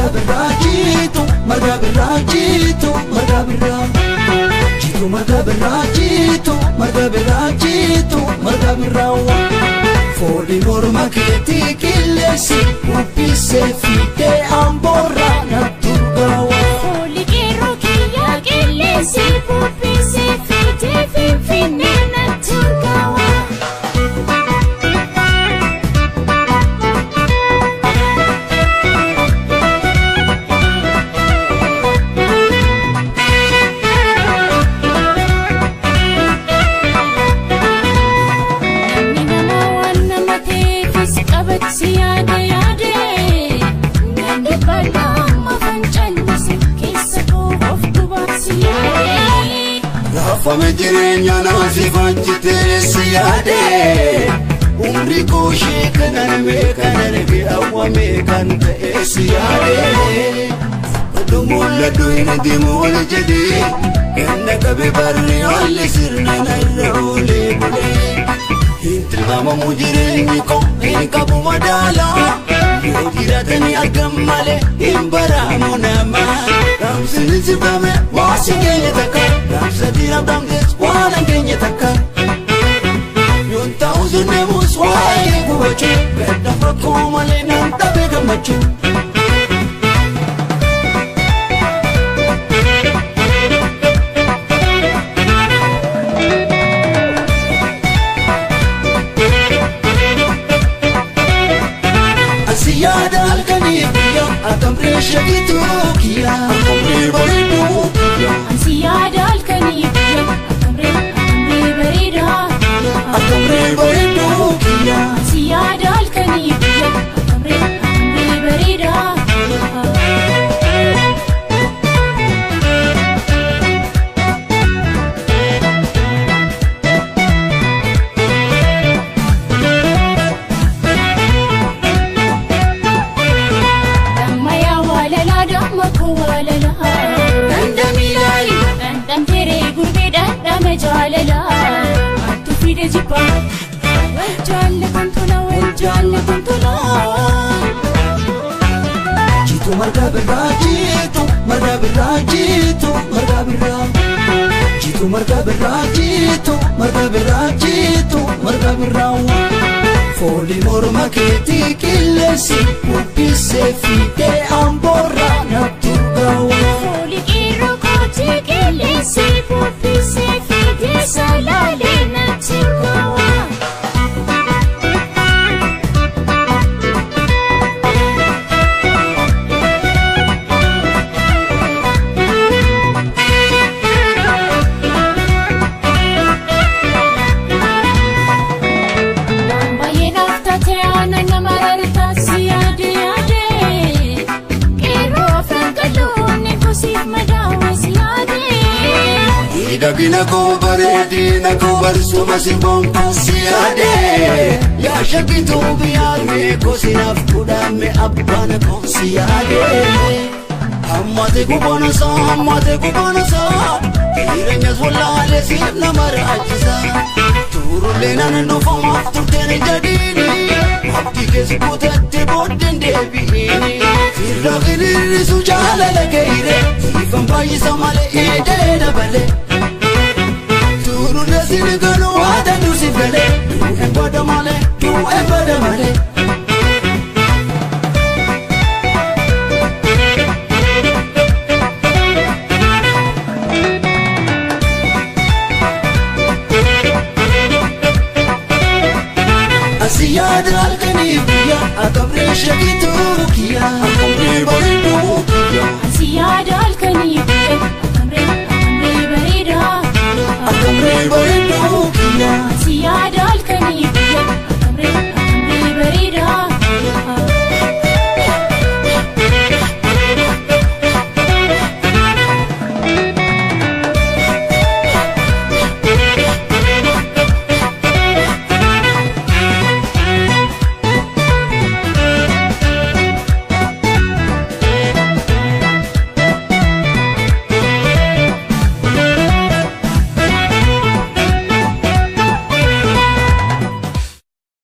Jitu marga birra jitu marga birra jitu marga birra jitu marga birra jitu marga birra Foli morma keti kilesi upise fide amborra naturgawa Foli kero kiya kilesi upise fide fine naturgawa Siyade yade, nande bala mafanchalisi kisa ko of tuba siyade. Rafa me jirenya na sifanchite siyade, umri ko shekanan me kanan bi awa me kante siyade. Dumula duina dimul jadi, enna kabe barri alle sirna na role bule. Intrigama mujirenni ko inkabu madala Yogiratani agamale imbara monama Ramsini zibame wasi genye taka Ramsadira bramdes wana genye taka Yunta uzune muswaye kuwache Beda frakumale nanta bega machu Siyada alkanibia akamre shakitu kia akamre baridu Siyada alkanibia akamre barida akamre baridu kia Siyada alkanibia akamre barida Jalala, tu fide jipa, wajal kuntula. Jitu marga birra jitu marga birra jitu marga birra jitu marga birra jitu marga birra jitu marga birra Foli morma keti kilesi upise fide amborra naturgawa Foli kero koti kilesi upise fide salale naturgawa Dagina ko baredi na ko barsu masimbong siyade Ya shakitu biyame ko sinaf kudame abban ko siyade Ammate kubono sa Kirenya zwalale sirna marajisa Turulena no fama turtene jadini Abdi kes kutatti bodden debiini Firra girri su jalala geire Sifan bayi samale ede dabale Sini gano ada du sifele du embada male Asiyada alkanibia akamre shakitu kia akamre baridu Asiyada alkanibia